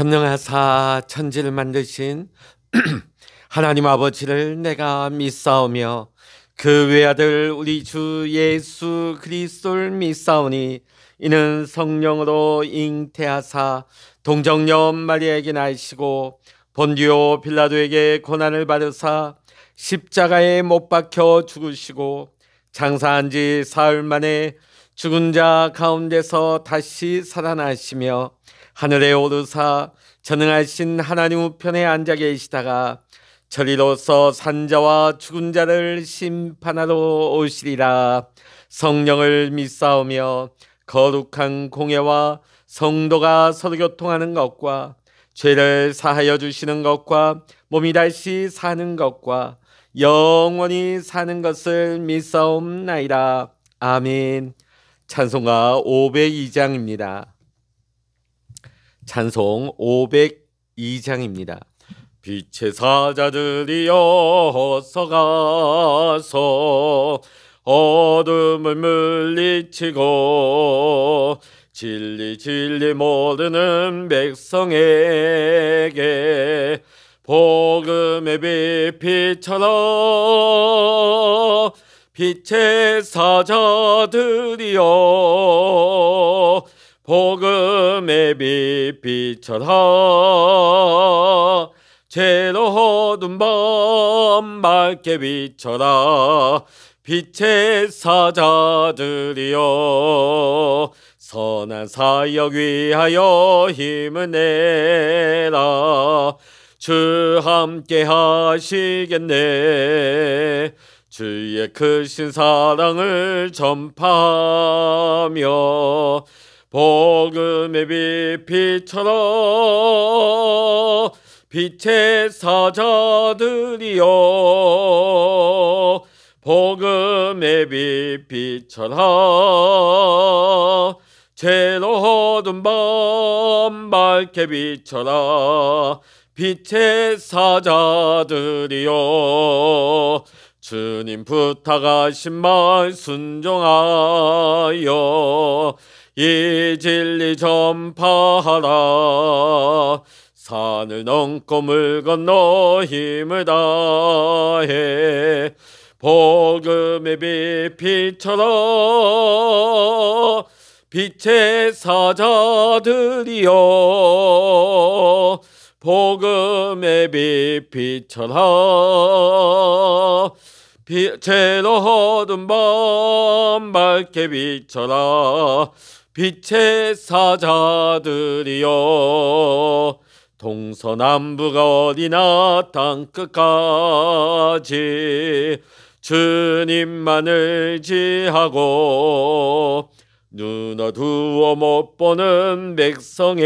전능하사 천지를 만드신 하나님 아버지를 내가 믿사오며 그 외아들 우리 주 예수 그리스도를 믿사오니 이는 성령으로 잉태하사 동정녀 마리아에게 나시고 본디오 빌라도에게 고난을 받으사 십자가에 못 박혀 죽으시고 장사한 지 사흘 만에 죽은 자 가운데서 다시 살아나시며 하늘에 오르사 전능하신 하나님 우편에 앉아 계시다가 저리로서 산자와 죽은 자를 심판하러 오시리라. 성령을 믿사오며 거룩한 공예와 성도가 서로 교통하는 것과 죄를 사하여 주시는 것과 몸이 다시 사는 것과 영원히 사는 것을 믿사옵나이다. 아멘. 찬송가 502장입니다. 찬송 502장입니다. 빛의 사자들이여 서가서 어둠을 물리치고 진리 모르는 백성에게 복음의 빛비춰라. 빛의 사자들이여 복음의 빛 비춰라. 죄로 어두운 밤 맑게 비춰라. 빛의 사자들이여 선한 사역 위하여 힘을 내라. 주 함께 하시겠네. 주의 크신 사랑을 전파하며 복음의 빛 비춰라. 빛의 사자들이여 복음의 빛 비춰라. 죄로 어두운 밤 맑게 비춰라. 빛의 사자들이여 주님 부탁하신 말 순종하여 이 진리 전파하라. 산을 넘고 물 건너 힘을 다해 복음의 빛 비춰라. 빛의 사자들이여 복음의 빛 비춰라. 죄로 어두운 밤 맑게 비춰라. 빛의 사자들이여 동서남북 어디나 땅끝까지 주님만을 지하고 눈 어두워 못 보는 백성에게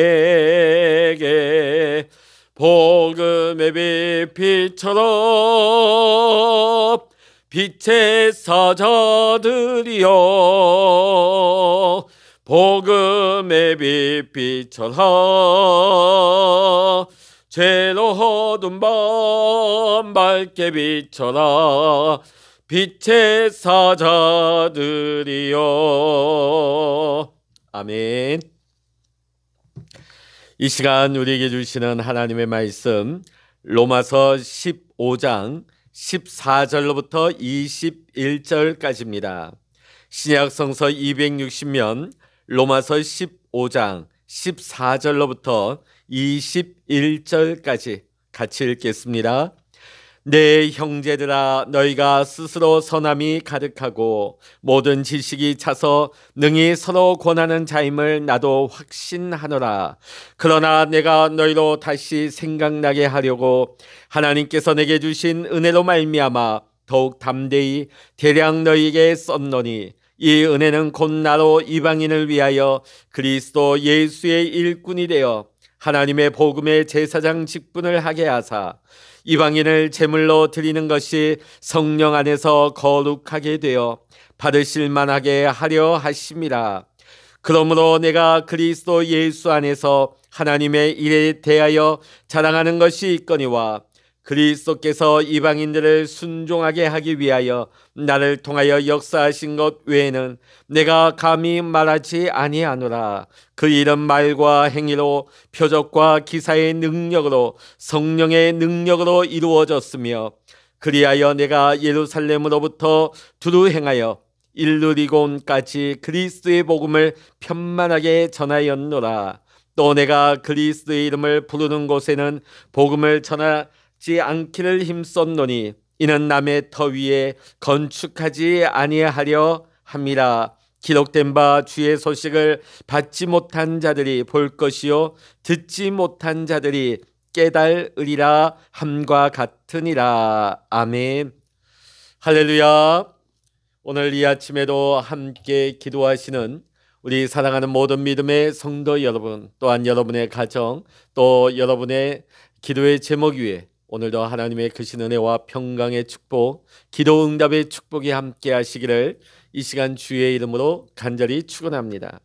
복음의 빛 비춰라. 빛의 사자들이여 복음의 빛 비춰라. 죄로 어두운 밤 맑게 비춰라. 빛의 사자들이여. 아멘. 이 시간 우리에게 주시는 하나님의 말씀 로마서 15장 14절로부터 21절까지입니다. 신약 성서 260면 로마서 15장 14절로부터 21절까지 같이 읽겠습니다. 내 형제들아 너희가 스스로 선함이 가득하고 모든 지식이 차서 능히 서로 권하는 자임을 나도 확신하노라. 그러나 내가 너희로 다시 생각나게 하려고 하나님께서 내게 주신 은혜로 말미암아 더욱 담대히 대량 너희에게 썼노니 이 은혜는 곧 나로 이방인을 위하여 그리스도 예수의 일꾼이 되어 하나님의 복음의 제사장 직분을 하게 하사 이방인을 제물로 드리는 것이 성령 안에서 거룩하게 되어 받으실 만하게 하려 하심이라. 그러므로 내가 그리스도 예수 안에서 하나님의 일에 대하여 자랑하는 것이 있거니와 그리스도께서 이방인들을 순종하게 하기 위하여 나를 통하여 역사하신 것 외에는 내가 감히 말하지 아니하노라. 그 일은 말과 행위로 표적과 기사의 능력으로 성령의 능력으로 이루어졌으며 그리하여 내가 예루살렘으로부터 두루 행하여 일루리곤까지 그리스도의 복음을 편만하게 전하였노라. 또 내가 그리스도의 이름을 부르는 곳에는 복음을 전하지 않기를 힘썼노니 이는 남의 터 위에 건축하지 아니하려 함이라. 기록된 바 주의 소식을 받지 못한 자들이 볼 것이요 듣지 못한 자들이 깨달으리라 함과 같으니라. 아멘. 할렐루야. 오늘 이 아침에도 함께 기도하시는 우리 사랑하는 모든 믿음의 성도 여러분, 또한 여러분의 가정, 또 여러분의 기도의 제목 위에 오늘도 하나님의 크신 은혜와 평강의 축복, 기도 응답의 축복이 함께 하시기를 이 시간 주의 이름으로 간절히 축원합니다.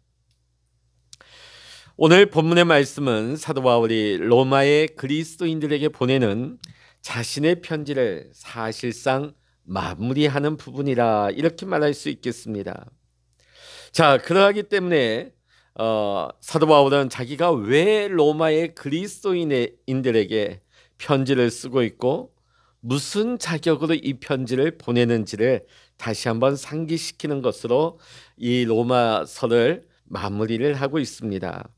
오늘 본문의 말씀은 사도 바울이 로마의 그리스도인들에게 보내는 자신의 편지를 사실상 마무리하는 부분이라 이렇게 말할 수 있겠습니다. 자, 그러하기 때문에 사도 바울은 자기가 왜 로마의 그리스도인들에게 편지를 쓰고 있고 무슨 자격으로 이 편지를 보내는지를 다시 한번 상기시키는 것으로 이 로마서를 마무리를 하고 있습니다.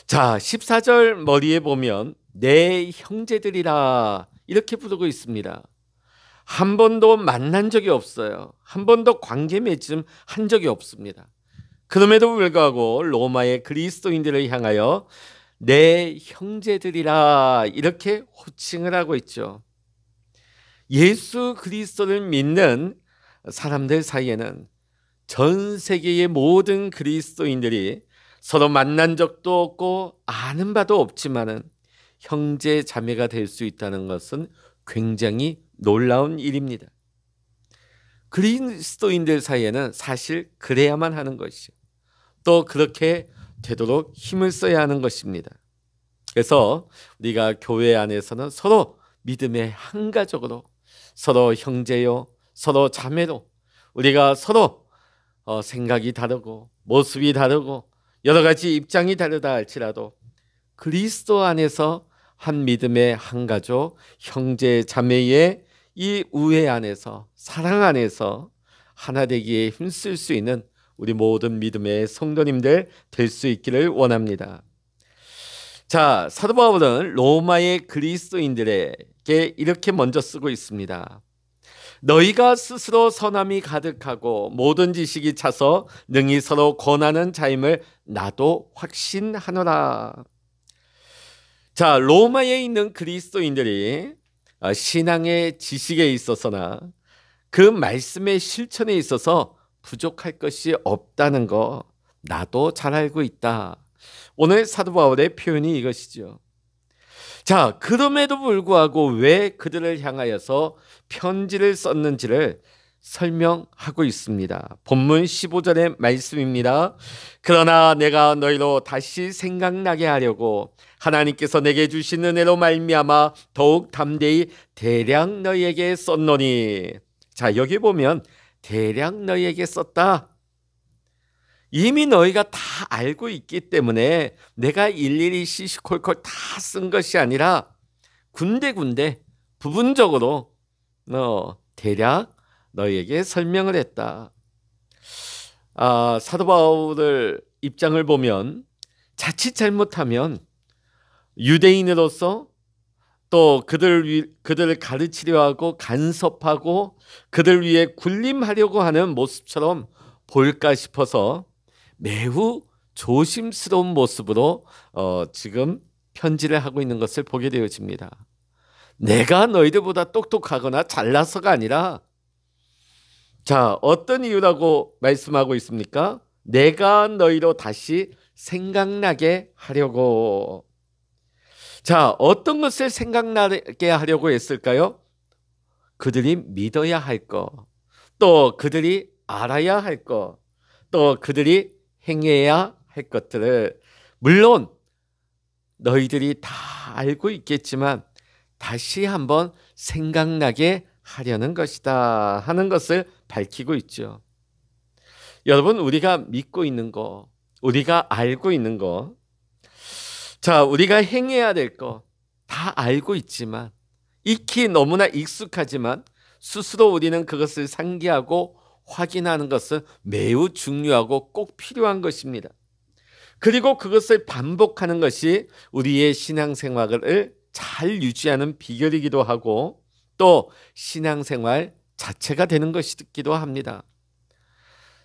자, 14절 머리에 보면 내 형제들이라 이렇게 부르고 있습니다. 한 번도 만난 적이 없어요. 한 번도 관계 맺음 한 적이 없습니다. 그럼에도 불구하고 로마의 그리스도인들을 향하여 내 형제들이라 이렇게 호칭을 하고 있죠. 예수 그리스도를 믿는 사람들 사이에는 전 세계의 모든 그리스도인들이 서로 만난 적도 없고 아는 바도 없지만은 형제 자매가 될 수 있다는 것은 굉장히 놀라운 일입니다. 그리스도인들 사이에는 사실 그래야만 하는 것이죠. 또 그렇게 되도록 힘을 써야 하는 것입니다. 그래서 우리가 교회 안에서는 서로 믿음의 한 가족으로, 서로 형제요, 서로 자매로, 우리가 서로 생각이 다르고 모습이 다르고 여러 가지 입장이 다르다 할지라도 그리스도 안에서 한 믿음의 한 가족, 형제 자매의 이 우애 안에서, 사랑 안에서 하나 되기에 힘쓸 수 있는 우리 모든 믿음의 성도님들 될 수 있기를 원합니다. 자, 사도 바울은 로마의 그리스도인들에게 이렇게 먼저 쓰고 있습니다. 너희가 스스로 선함이 가득하고 모든 지식이 차서 능히 서로 권하는 자임을 나도 확신하노라. 자, 로마에 있는 그리스도인들이 신앙의 지식에 있어서나 그 말씀의 실천에 있어서 부족할 것이 없다는 거 나도 잘 알고 있다. 오늘 사도 바울의 표현이 이것이죠. 자, 그럼에도 불구하고 왜 그들을 향하여서 편지를 썼는지를 설명하고 있습니다. 본문 15절의 말씀입니다. 그러나 내가 너희로 다시 생각나게 하려고 하나님께서 내게 주신 은혜로 말미암아 더욱 담대히 대략 너희에게 썼노니. 자, 여기 보면 대략 너희에게 썼다. 이미 너희가 다 알고 있기 때문에 내가 일일이 시시콜콜 다 쓴 것이 아니라 군데군데 부분적으로 대략 너희에게 설명을 했다. 사도 바울의 입장을 보면 자칫 잘못하면 유대인으로서 또 그들을 가르치려 하고 간섭하고 그들 위해 군림하려고 하는 모습처럼 보일까 싶어서 매우 조심스러운 모습으로 지금 편지를 하고 있는 것을 보게 되어집니다. 내가 너희들보다 똑똑하거나 잘나서가 아니라, 자, 어떤 이유라고 말씀하고 있습니까? 내가 너희로 다시 생각나게 하려고. 자, 어떤 것을 생각나게 하려고 했을까요? 그들이 믿어야 할 것, 또 그들이 알아야 할 것, 또 그들이 행해야 할 것들을 물론 너희들이 다 알고 있겠지만 다시 한번 생각나게 하려는 것이다 하는 것을 밝히고 있죠. 여러분, 우리가 믿고 있는 거, 우리가 알고 있는 거, 자, 우리가 행해야 될 거 다 알고 있지만, 익히 너무나 익숙하지만 스스로 우리는 그것을 상기하고 확인하는 것은 매우 중요하고 꼭 필요한 것입니다. 그리고 그것을 반복하는 것이 우리의 신앙생활을 잘 유지하는 비결이기도 하고 또 신앙생활 자체가 되는 것이기도 합니다.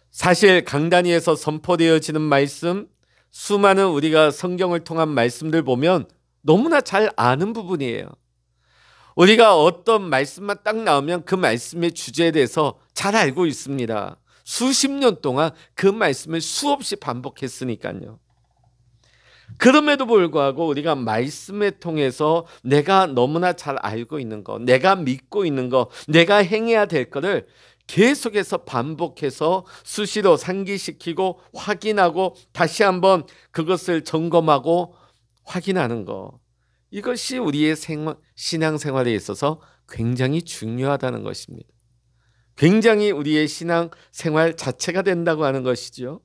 사실 강단위에서 선포되어지는 말씀, 수많은 우리가 성경을 통한 말씀들 보면 너무나 잘 아는 부분이에요. 우리가 어떤 말씀만 딱 나오면 그 말씀의 주제에 대해서 잘 알고 있습니다. 수십 년 동안 그 말씀을 수없이 반복했으니까요. 그럼에도 불구하고 우리가 말씀을 통해서 내가 너무나 잘 알고 있는 거, 내가 믿고 있는 거, 내가 행해야 될 거를 계속해서 반복해서 수시로 상기시키고 확인하고 다시 한번 그것을 점검하고 확인하는 거, 이것이 우리의 신앙생활에 있어서 굉장히 중요하다는 것입니다. 굉장히 우리의 신앙생활 자체가 된다고 하는 것이죠.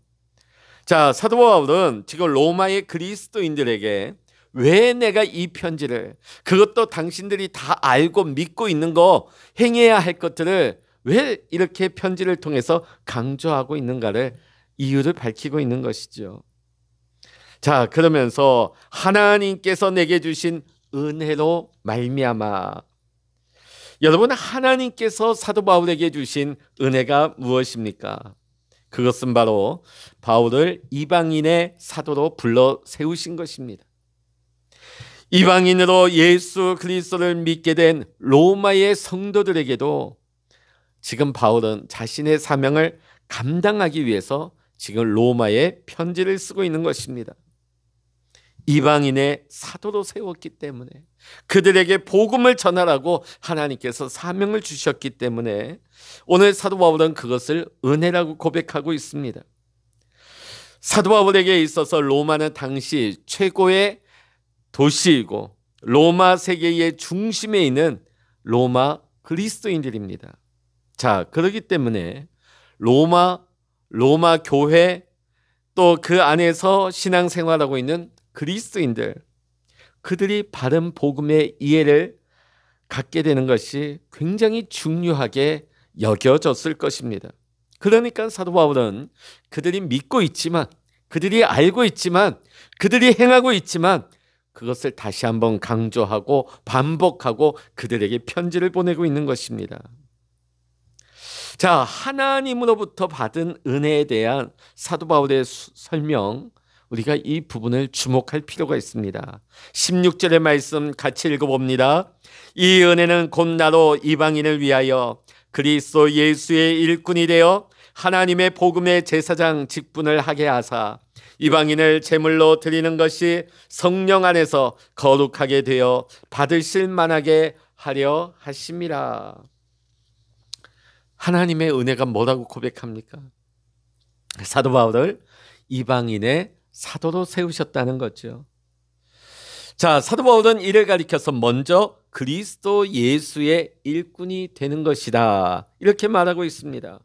자, 사도 바울은 지금 로마의 그리스도인들에게 왜 내가 이 편지를, 그것도 당신들이 다 알고 믿고 있는 거, 행해야 할 것들을 왜 이렇게 편지를 통해서 강조하고 있는가를 이유를 밝히고 있는 것이죠. 자, 그러면서 하나님께서 내게 주신 은혜로 말미암아, 여러분, 하나님께서 사도 바울에게 주신 은혜가 무엇입니까? 그것은 바로 바울을 이방인의 사도로 불러 세우신 것입니다. 이방인으로 예수 그리스도를 믿게 된 로마의 성도들에게도 지금 바울은 자신의 사명을 감당하기 위해서 지금 로마에 편지를 쓰고 있는 것입니다. 이방인의 사도로 세웠기 때문에, 그들에게 복음을 전하라고 하나님께서 사명을 주셨기 때문에 오늘 사도 바울은 그것을 은혜라고 고백하고 있습니다. 사도 바울에게 있어서 로마는 당시 최고의 도시이고 로마 세계의 중심에 있는 로마 그리스도인들입니다. 자, 그렇기 때문에 로마 교회, 또 그 안에서 신앙생활하고 있는 그리스도인들, 그들이 바른 복음의 이해를 갖게 되는 것이 굉장히 중요하게 여겨졌을 것입니다. 그러니까 사도 바울은 그들이 믿고 있지만, 그들이 알고 있지만, 그들이 행하고 있지만 그것을 다시 한번 강조하고 반복하고 그들에게 편지를 보내고 있는 것입니다. 자, 하나님으로부터 받은 은혜에 대한 사도 바울의 설명, 우리가 이 부분을 주목할 필요가 있습니다. 16절의 말씀 같이 읽어봅니다. 이 은혜는 곧 나로 이방인을 위하여 그리스도 예수의 일꾼이 되어 하나님의 복음의 제사장 직분을 하게 하사 이방인을 제물로 드리는 것이 성령 안에서 거룩하게 되어 받으실 만하게 하려 하심이라. 하나님의 은혜가 뭐라고 고백합니까? 사도 바울을 이방인의 사도로 세우셨다는 거죠. 자, 사도 바울은 이를 가리켜서 먼저 그리스도 예수의 일꾼이 되는 것이다, 이렇게 말하고 있습니다.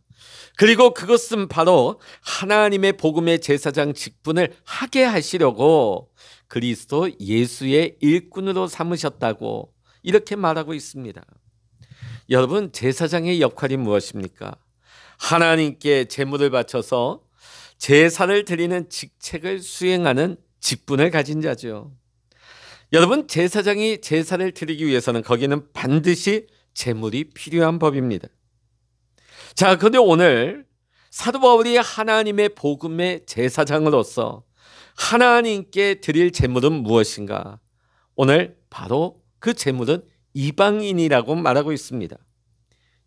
그리고 그것은 바로 하나님의 복음의 제사장 직분을 하게 하시려고 그리스도 예수의 일꾼으로 삼으셨다고 이렇게 말하고 있습니다. 여러분, 제사장의 역할이 무엇입니까? 하나님께 제물을 바쳐서 제사를 드리는 직책을 수행하는 직분을 가진 자죠. 여러분, 제사장이 제사를 드리기 위해서는 거기는 반드시 제물이 필요한 법입니다. 자, 그런데 오늘 사도 바울이 하나님의 복음의 제사장으로서 하나님께 드릴 제물은 무엇인가? 오늘 바로 그 제물은 이방인이라고 말하고 있습니다.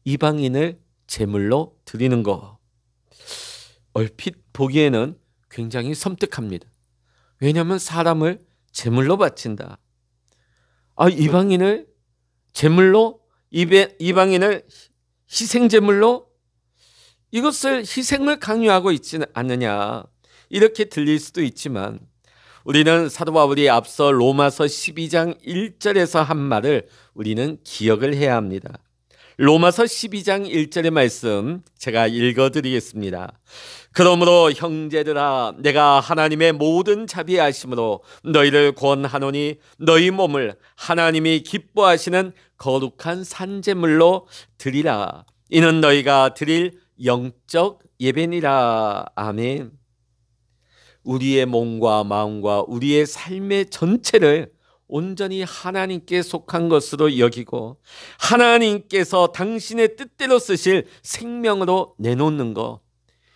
이방인을 제물로 드리는 것, 얼핏 보기에는 굉장히 섬뜩합니다. 왜냐하면 사람을 제물로 바친다. 이방인을 제물로, 이방인을 희생제물로, 이것을 희생을 강요하고 있지는 않느냐, 이렇게 들릴 수도 있지만 우리는 사도 바울이 앞서 로마서 12장 1절에서 한 말을 우리는 기억을 해야 합니다. 로마서 12장 1절의 말씀 제가 읽어드리겠습니다. 그러므로 형제들아, 내가 하나님의 모든 자비하심으로 너희를 권하노니 너희 몸을 하나님이 기뻐하시는 거룩한 산제물로 드리라. 이는 너희가 드릴 영적 예배니라. 아멘. 우리의 몸과 마음과 우리의 삶의 전체를 온전히 하나님께 속한 것으로 여기고 하나님께서 당신의 뜻대로 쓰실 생명으로 내놓는 것,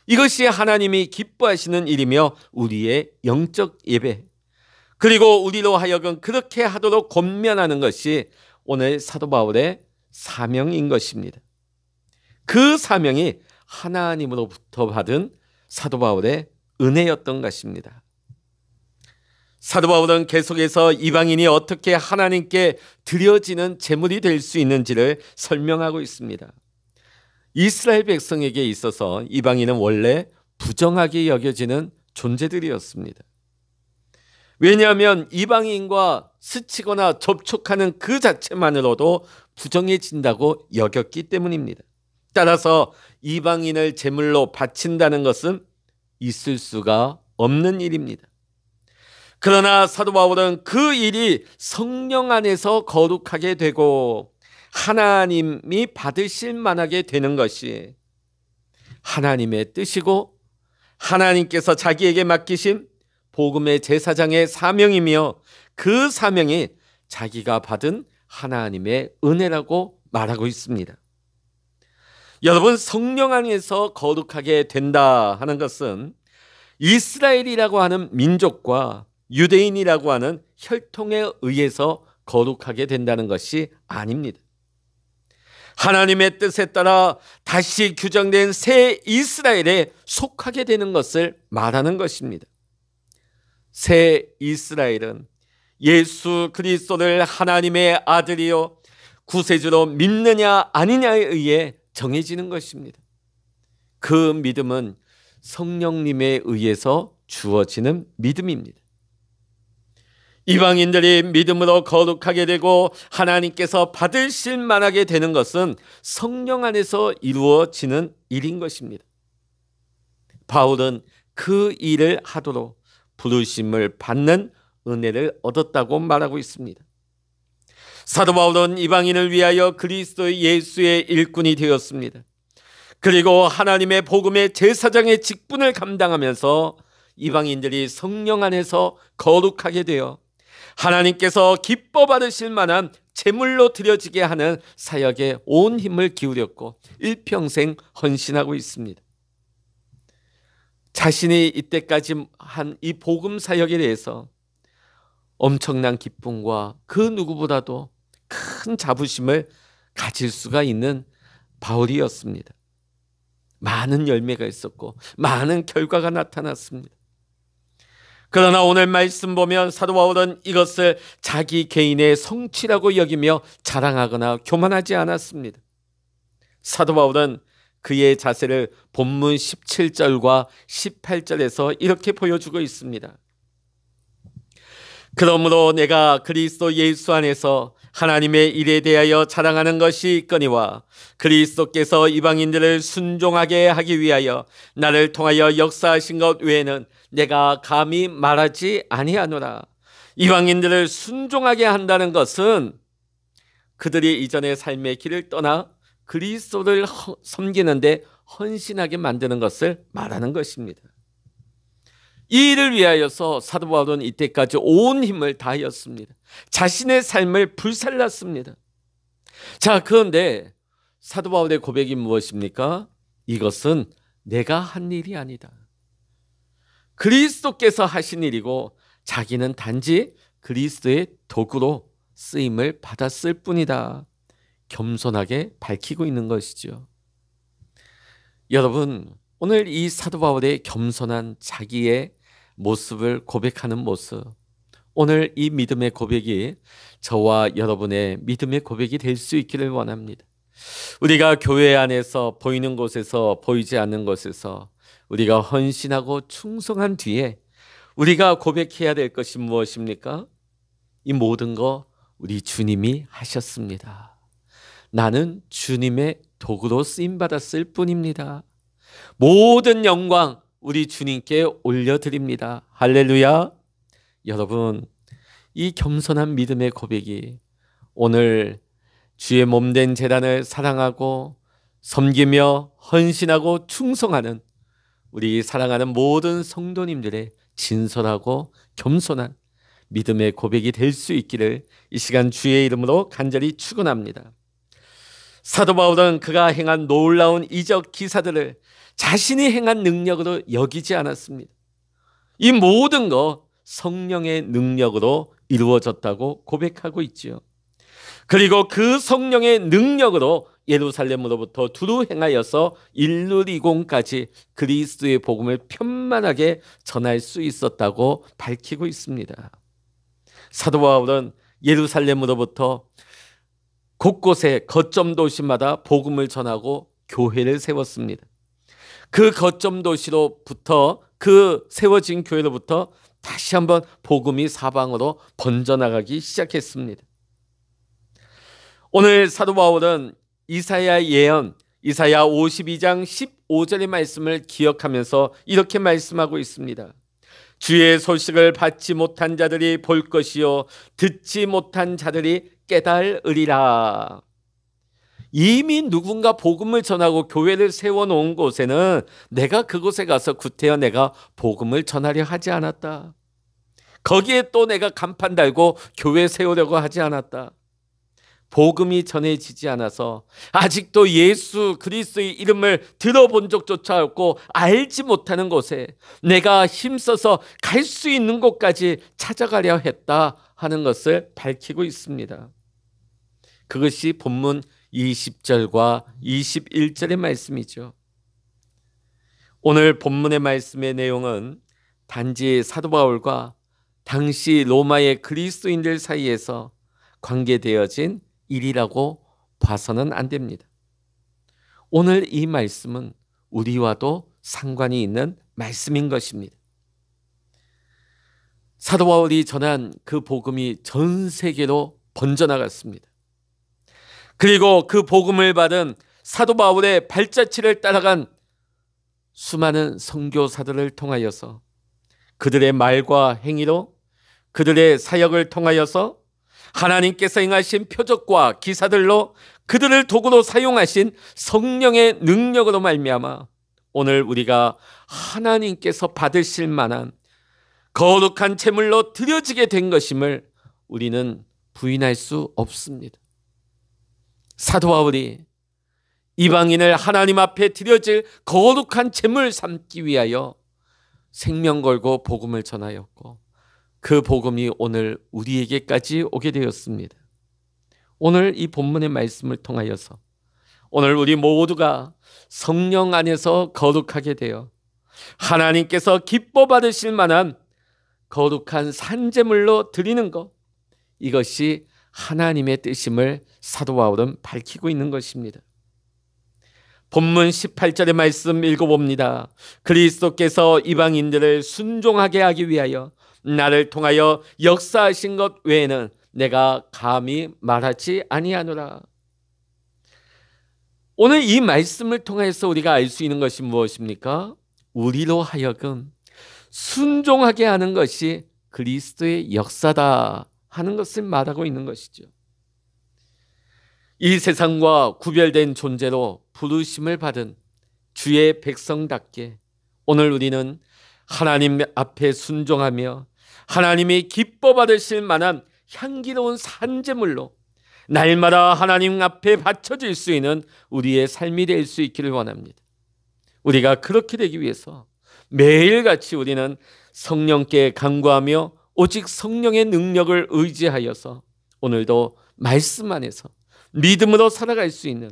이것이 하나님이 기뻐하시는 일이며 우리의 영적 예배, 그리고 우리로 하여금 그렇게 하도록 권면하는 것이 오늘 사도 바울의 사명인 것입니다. 그 사명이 하나님으로부터 받은 사도 바울의 은혜였던 것입니다. 사도 바울은 계속해서 이방인이 어떻게 하나님께 드려지는 제물이 될 수 있는지를 설명하고 있습니다. 이스라엘 백성에게 있어서 이방인은 원래 부정하게 여겨지는 존재들이었습니다. 왜냐하면 이방인과 스치거나 접촉하는 그 자체만으로도 부정해진다고 여겼기 때문입니다. 따라서 이방인을 제물로 바친다는 것은 있을 수가 없는 일입니다. 그러나 사도 바울은 그 일이 성령 안에서 거룩하게 되고 하나님이 받으실 만하게 되는 것이 하나님의 뜻이고 하나님께서 자기에게 맡기신 복음의 제사장의 사명이며 그 사명이 자기가 받은 하나님의 은혜라고 말하고 있습니다. 여러분, 성령 안에서 거룩하게 된다 하는 것은 이스라엘이라고 하는 민족과 유대인이라고 하는 혈통에 의해서 거룩하게 된다는 것이 아닙니다. 하나님의 뜻에 따라 다시 규정된 새 이스라엘에 속하게 되는 것을 말하는 것입니다. 새 이스라엘은 예수 그리스도를 하나님의 아들이요 구세주로 믿느냐 아니냐에 의해 정해지는 것입니다. 그 믿음은 성령님에 의해서 주어지는 믿음입니다. 이방인들이 믿음으로 거룩하게 되고 하나님께서 받으실 만하게 되는 것은 성령 안에서 이루어지는 일인 것입니다. 바울은 그 일을 하도록 부르심을 받는 은혜를 얻었다고 말하고 있습니다. 사도 바울은 이방인을 위하여 그리스도 예수의 일꾼이 되었습니다. 그리고 하나님의 복음의 제사장의 직분을 감당하면서 이방인들이 성령 안에서 거룩하게 되어 하나님께서 기뻐 받으실 만한 제물로 드려지게 하는 사역에 온 힘을 기울였고 일평생 헌신하고 있습니다. 자신이 이때까지 한 이 복음 사역에 대해서 엄청난 기쁨과 그 누구보다도 큰 자부심을 가질 수가 있는 바울이었습니다. 많은 열매가 있었고 많은 결과가 나타났습니다. 그러나 오늘 말씀 보면 사도 바울은 이것을 자기 개인의 성취라고 여기며 자랑하거나 교만하지 않았습니다. 사도 바울은 그의 자세를 본문 17절과 18절에서 이렇게 보여주고 있습니다. 그러므로 내가 그리스도 예수 안에서 하나님의 일에 대하여 자랑하는 것이 있거니와 그리스도께서 이방인들을 순종하게 하기 위하여 나를 통하여 역사하신 것 외에는 내가 감히 말하지 아니하노라. 이방인들을 순종하게 한다는 것은 그들이 이전의 삶의 길을 떠나 그리스도를 섬기는데 헌신하게 만드는 것을 말하는 것입니다. 이 일을 위하여서 사도 바울은 이때까지 온 힘을 다하였습니다. 자신의 삶을 불살랐습니다. 자, 그런데 사도 바울의 고백이 무엇입니까? 이것은 내가 한 일이 아니다. 그리스도께서 하신 일이고 자기는 단지 그리스도의 도구로 쓰임을 받았을 뿐이다. 겸손하게 밝히고 있는 것이죠. 여러분, 오늘 이 사도 바울의 겸손한 자기의 모습을 고백하는 모습, 오늘 이 믿음의 고백이 저와 여러분의 믿음의 고백이 될 수 있기를 원합니다. 우리가 교회 안에서 보이는 곳에서 보이지 않는 곳에서 우리가 헌신하고 충성한 뒤에 우리가 고백해야 될 것이 무엇입니까? 이 모든 거 우리 주님이 하셨습니다. 나는 주님의 도구로 쓰임받았을 뿐입니다. 모든 영광 우리 주님께 올려드립니다. 할렐루야. 여러분, 이 겸손한 믿음의 고백이 오늘 주의 몸된 제단을 사랑하고 섬기며 헌신하고 충성하는 우리 사랑하는 모든 성도님들의 진솔하고 겸손한 믿음의 고백이 될 수 있기를 이 시간 주의 이름으로 간절히 축원합니다. 사도 바울은 그가 행한 놀라운 이적 기사들을 자신이 행한 능력으로 여기지 않았습니다. 이 모든 거 성령의 능력으로 이루어졌다고 고백하고 있지요. 그리고 그 성령의 능력으로 예루살렘으로부터 두루 행하여서 일루리공까지 그리스도의 복음을 편만하게 전할 수 있었다고 밝히고 있습니다. 사도 바울은 예루살렘으로부터 곳곳에 거점 도시마다 복음을 전하고 교회를 세웠습니다. 그 거점 도시로부터 그 세워진 교회로부터 다시 한번 복음이 사방으로 번져나가기 시작했습니다. 오늘 사도 바울은 이사야 예언 이사야 52장 15절의 말씀을 기억하면서 이렇게 말씀하고 있습니다. 주의 소식을 받지 못한 자들이 볼 것이요 듣지 못한 자들이 깨달으리라. 이미 누군가 복음을 전하고 교회를 세워놓은 곳에는 내가 그곳에 가서 구태여 내가 복음을 전하려 하지 않았다. 거기에 또 내가 간판 달고 교회 세우려고 하지 않았다. 복음이 전해지지 않아서 아직도 예수 그리스도의 이름을 들어본 적조차 없고 알지 못하는 곳에 내가 힘써서 갈 수 있는 곳까지 찾아가려 했다 하는 것을 밝히고 있습니다. 그것이 본문 20절과 21절의 말씀이죠. 오늘 본문의 말씀의 내용은 단지 사도 바울과 당시 로마의 그리스도인들 사이에서 관계되어진 일이라고 봐서는 안 됩니다. 오늘 이 말씀은 우리와도 상관이 있는 말씀인 것입니다. 사도 바울이 전한 그 복음이 전 세계로 번져나갔습니다. 그리고 그 복음을 받은 사도 바울의 발자취를 따라간 수많은 선교사들을 통하여서 그들의 말과 행위로 그들의 사역을 통하여서 하나님께서 행하신 표적과 기사들로 그들을 도구로 사용하신 성령의 능력으로 말미암아 오늘 우리가 하나님께서 받으실 만한 거룩한 제물로 드려지게 된 것임을 우리는 부인할 수 없습니다. 사도 바울이 이방인을 하나님 앞에 드려질 거룩한 제물 삼기 위하여 생명 걸고 복음을 전하였고 그 복음이 오늘 우리에게까지 오게 되었습니다. 오늘 이 본문의 말씀을 통하여서 오늘 우리 모두가 성령 안에서 거룩하게 되어 하나님께서 기뻐 받으실 만한 거룩한 산제물로 드리는 것, 이것이 하나님의 뜻임을 사도 바울은 밝히고 있는 것입니다. 본문 18절의 말씀 읽어봅니다. 그리스도께서 이방인들을 순종하게 하기 위하여 나를 통하여 역사하신 것 외에는 내가 감히 말하지 아니하노라. 오늘 이 말씀을 통해서 우리가 알 수 있는 것이 무엇입니까? 우리로 하여금 순종하게 하는 것이 그리스도의 역사다 하는 것을 말하고 있는 것이죠. 이 세상과 구별된 존재로 부르심을 받은 주의 백성답게 오늘 우리는 하나님 앞에 순종하며 하나님이 기뻐 받으실 만한 향기로운 산제물로 날마다 하나님 앞에 바쳐질 수 있는 우리의 삶이 될 수 있기를 원합니다. 우리가 그렇게 되기 위해서 매일같이 우리는 성령께 간구하며 오직 성령의 능력을 의지하여서 오늘도 말씀 안에서 믿음으로 살아갈 수 있는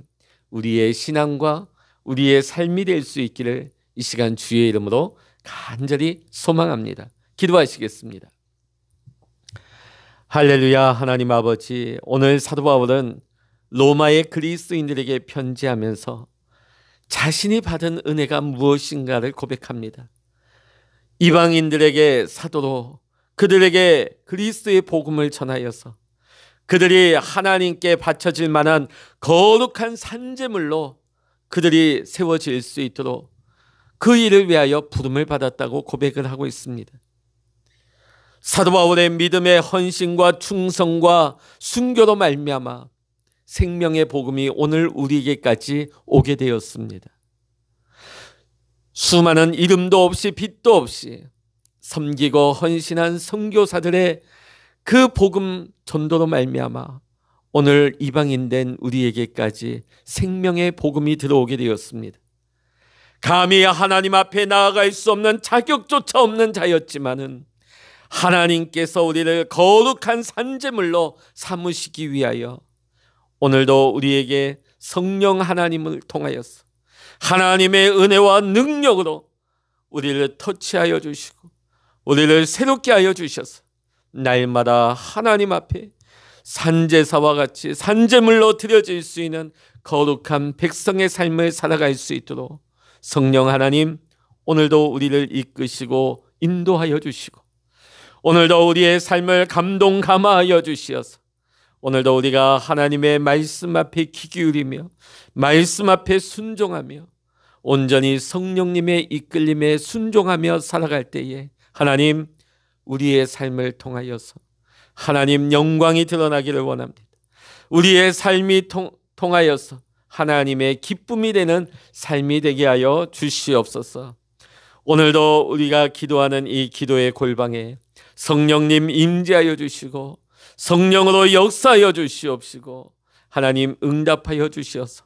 우리의 신앙과 우리의 삶이 될 수 있기를 이 시간 주의 이름으로 간절히 소망합니다. 기도하시겠습니다. 할렐루야. 하나님 아버지, 오늘 사도 바울은 로마의 그리스도인들에게 편지하면서 자신이 받은 은혜가 무엇인가를 고백합니다. 이방인들에게 사도로 그들에게 그리스도의 복음을 전하여서 그들이 하나님께 바쳐질 만한 거룩한 산제물로 그들이 세워질 수 있도록 그 일을 위하여 부름을 받았다고 고백을 하고 있습니다. 사도 바울의 믿음의 헌신과 충성과 순교로 말미암아 생명의 복음이 오늘 우리에게까지 오게 되었습니다. 수많은 이름도 없이 빛도 없이 섬기고 헌신한 선교사들의 그 복음 전도로 말미암아 오늘 이방인된 우리에게까지 생명의 복음이 들어오게 되었습니다. 감히 하나님 앞에 나아갈 수 없는 자격조차 없는 자였지만은 하나님께서 우리를 거룩한 산제물로 삼으시기 위하여 오늘도 우리에게 성령 하나님을 통하여서 하나님의 은혜와 능력으로 우리를 터치하여 주시고 우리를 새롭게 하여 주셔서 날마다 하나님 앞에 산제사와 같이 산제물로 드려질 수 있는 거룩한 백성의 삶을 살아갈 수 있도록 성령 하나님 오늘도 우리를 이끄시고 인도하여 주시고 오늘도 우리의 삶을 감동 감화하여 주시어서 오늘도 우리가 하나님의 말씀 앞에 귀 기울이며 말씀 앞에 순종하며 온전히 성령님의 이끌림에 순종하며 살아갈 때에 하나님 우리의 삶을 통하여서 하나님 영광이 드러나기를 원합니다. 우리의 삶이 통하여서 하나님의 기쁨이 되는 삶이 되게 하여 주시옵소서. 오늘도 우리가 기도하는 이 기도의 골방에 성령님 임재하여 주시고 성령으로 역사하여 주시옵시고 하나님 응답하여 주시어서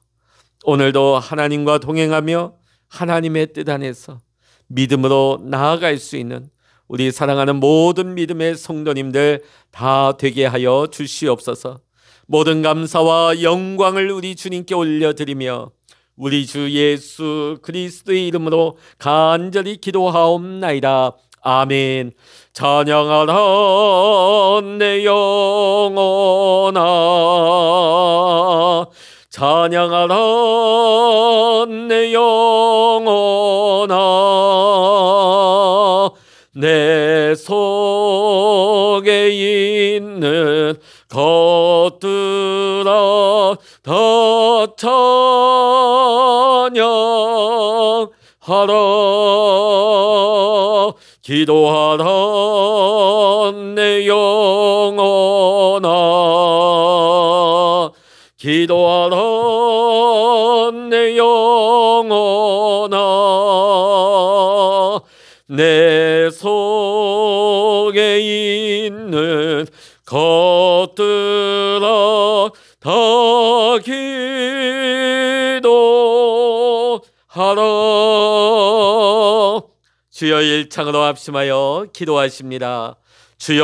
오늘도 하나님과 동행하며 하나님의 뜻 안에서 믿음으로 나아갈 수 있는 우리 사랑하는 모든 믿음의 성도님들 다 되게 하여 주시옵소서. 모든 감사와 영광을 우리 주님께 올려드리며 우리 주 예수 그리스도의 이름으로 간절히 기도하옵나이다. 아멘. 찬양하라 내 영혼아, 찬양하라 내 영혼아, 내 속에 있는 것들아 다 찬양하라. 기도하라 내 영혼아, 기도하라 내 영혼아, 내 속에 있는 것들아 다 기도하라. 주여 일창으로 합심하여 기도하십니다. 주여